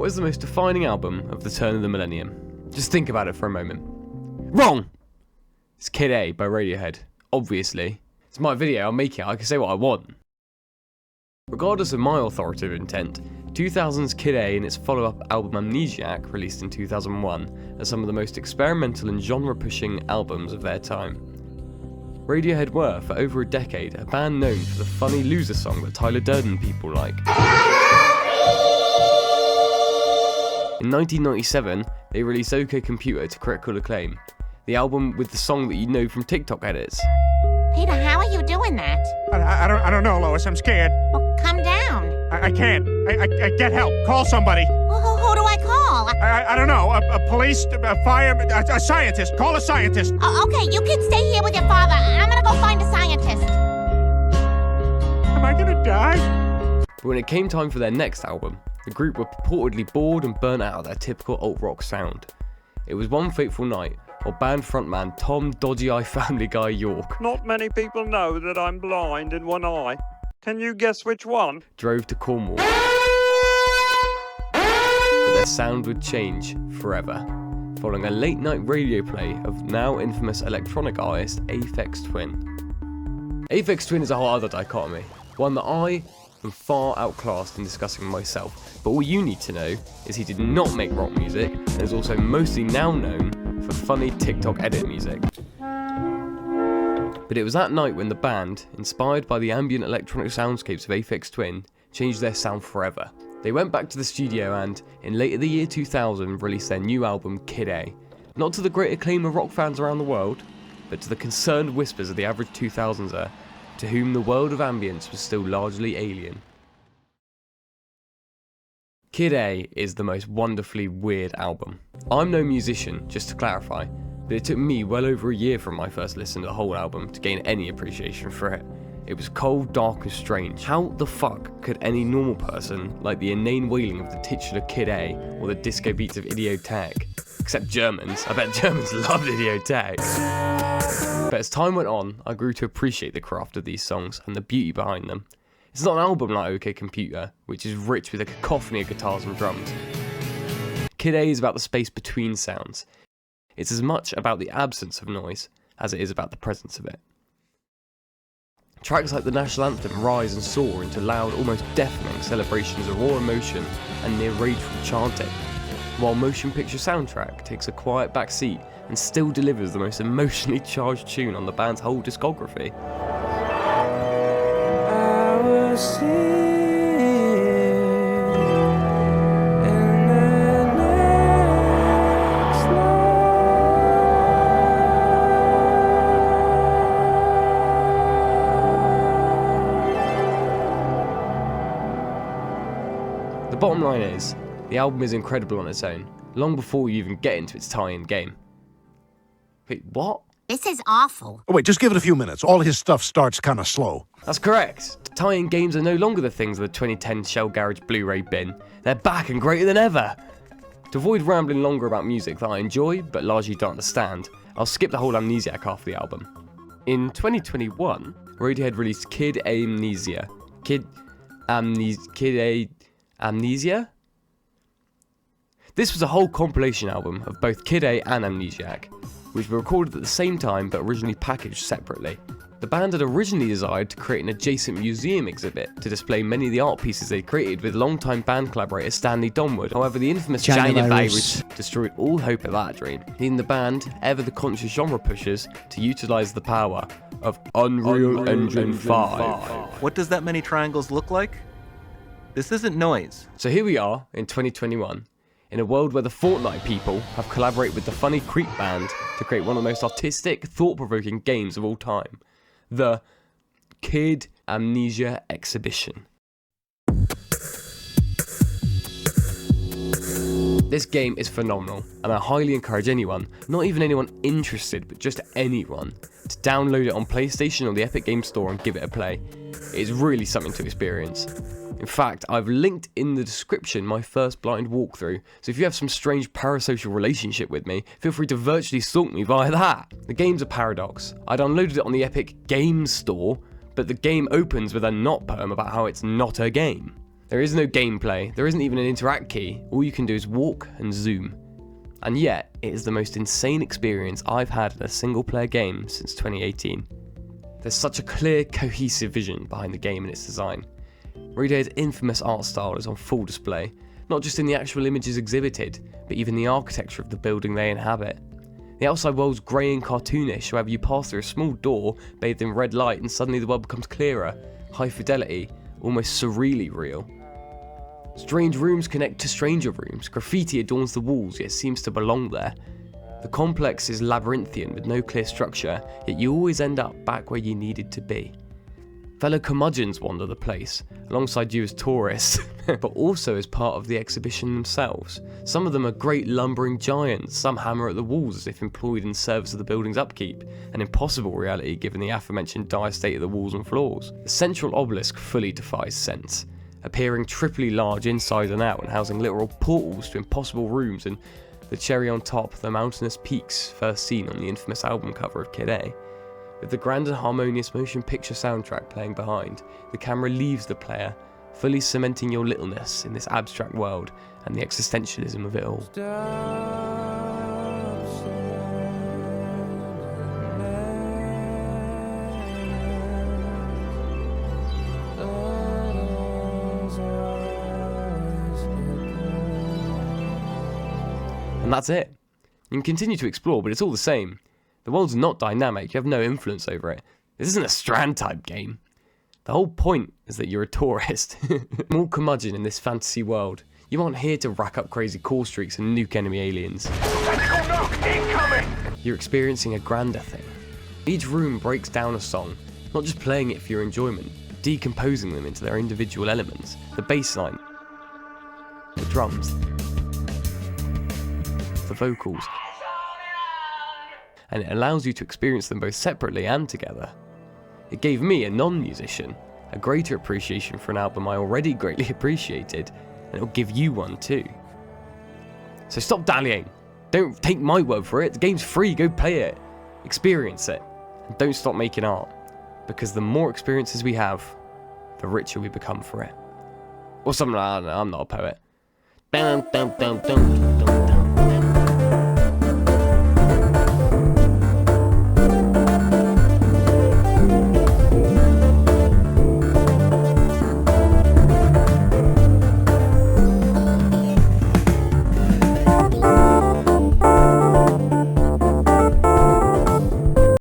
is the most defining album of the turn of the millennium? Just think about it for a moment. Wrong! It's 𝗧𝗍𝗆 by Radiohead. Obviously. It's my video, I'll make it, I can say what I want. Regardless of my authoritative intent, 2000's 𝗧𝗍𝗆 and its follow-up album Amnesiac, released in 2001, are some of the most experimental and genre-pushing albums of their time. Radiohead were, for over a decade, a band known for the funny loser song that Tyler Durden people like. In 1997, they released 𝗬𝗍𝗯𝗀𝗆 to critical acclaim, the album with the song that you know from TikTok edits. Peter, how are you doing that? I don't know, Lois. I'm scared. Well, come down. I can't. I get help. Call somebody. Well, who do I call? I don't know. A police, a fire, a scientist. Call a scientist. Okay, you kids stay here with your father. I'm gonna go find a scientist. Am I gonna die? But when it came time for their next album, the group were purportedly bored and burnt out of their typical alt-rock sound. It was one fateful night, while band frontman 𝗏𝗏𝗏 York Not many people know that I'm blind in one eye. Can you guess which one? drove to Cornwall. But their sound would change forever, following a late-night radio play of now infamous electronic artist Aphex Twin. Aphex Twin is a whole other dichotomy, one that I am far outclassed in discussing myself, but all you need to know is he did not make rock music and is also mostly now known for funny TikTok edit music. But it was that night when the band, inspired by the ambient electronic soundscapes of Aphex Twin, changed their sound forever. They went back to the studio and, in later the year 2000, released their new album 𝗧𝗍𝗆, not to the great acclaim of rock fans around the world, but to the concerned whispers of the average 2000er, to whom the world of ambience was still largely alien. 𝗧𝗍𝗆 is the most wonderfully weird album. I'm no musician, just to clarify, but it took me well over a year from my first listen to the whole album to gain any appreciation for it. It was cold, dark and strange. How the fuck could any normal person like the inane wailing of the titular 𝗧𝗍𝗆 or the disco beats of 𝗷𝗍𝗃? Except Germans. I bet Germans loved 𝗷𝗍𝗃. But as time went on, I grew to appreciate the craft of these songs and the beauty behind them. It's not an album like 𝗬𝗍𝗆𝗃𝗃, which is rich with a cacophony of guitars and drums. 𝗧𝗍𝗆 is about the space between sounds. It's as much about the absence of noise as it is about the presence of it. Tracks like the national anthem rise and soar into loud, almost deafening celebrations of raw emotion and near rageful chanting, while motion picture soundtrack takes a quiet back seat and still delivers the most emotionally charged tune on the band's whole discography. The bottom line is, the album is incredible on its own, long before you even get into its tie-in game. Wait, what? This is awful. Oh, wait, just give it a few minutes. All his stuff starts kind of slow. That's correct. Tie-in games are no longer the things of the 2010 Shell Garage Blu-ray bin. They're back and greater than ever. To avoid rambling longer about music that I enjoy, but largely don't understand, I'll skip the whole Amnesiac half of the album. In 2021, Radiohead released 𝗧𝗍𝗆 Amnesia? This was a whole compilation album of both 𝗧𝗍𝗆 and Amnesiac, which were recorded at the same time but originally packaged separately. The band had originally desired to create an adjacent museum exhibit to display many of the art pieces they created with longtime band collaborator Stanley Donwood. However, the infamous China virus destroyed all hope of that dream, leading the band, ever the conscious genre pushers, to utilise the power of Unreal Engine 5. What does that many triangles look like? This isn't noise. So here we are in 2021, in a world where the Fortnite people have collaborated with the funny Creep band to create one of the most artistic, thought-provoking games of all time, the Kid Amnesia Exhibition. This game is phenomenal, and I highly encourage anyone, not even anyone interested, but just anyone, to download it on PlayStation or the Epic Games Store and give it a play. It is really something to experience. In fact, I've linked in the description my first blind walkthrough, so if you have some strange parasocial relationship with me, feel free to virtually stalk me via that. The game's a paradox. I downloaded it on the Epic Games Store, but the game opens with a not poem about how it's not a game. There is no gameplay, there isn't even an interact key, all you can do is walk and zoom. And yet, it is the most insane experience I've had in a single player game since 2018. There's such a clear, cohesive vision behind the game and its design. Radiohead's infamous art style is on full display, not just in the actual images exhibited, but even the architecture of the building they inhabit. The outside world's grey and cartoonish, however you pass through a small door bathed in red light and suddenly the world becomes clearer, high fidelity, almost surreally real. Strange rooms connect to stranger rooms, graffiti adorns the walls yet seems to belong there. The complex is labyrinthian with no clear structure, yet you always end up back where you needed to be. Fellow curmudgeons wander the place, alongside you as tourists, but also as part of the exhibition themselves. Some of them are great lumbering giants, some hammer at the walls as if employed in service of the building's upkeep, an impossible reality given the aforementioned dire state of the walls and floors. The central obelisk fully defies sense, appearing triply large inside and out and housing literal portals to impossible rooms, and the cherry on top, the mountainous peaks first seen on the infamous album cover of Kid A. With the grand and harmonious motion picture soundtrack playing behind, the camera leaves the player, fully cementing your littleness in this abstract world and the existentialism of it all. And that's it. You can continue to explore, but it's all the same. The world's not dynamic, you have no influence over it. This isn't a Strand type game. The whole point is that you're a tourist. More curmudgeon in this fantasy world. You aren't here to rack up crazy call streaks and nuke enemy aliens. You're experiencing a grander thing. Each room breaks down a song, not just playing it for your enjoyment, but decomposing them into their individual elements. The bass line, the drums, the vocals, and it allows you to experience them both separately and together. It gave me, a non-musician, a greater appreciation for an album I already greatly appreciated, and it'll give you one too. So stop dallying, don't take my word for it, the game's free, go play it, experience it, and don't stop making art, because the more experiences we have, the richer we become for it. Or something like that, I'm not a poet.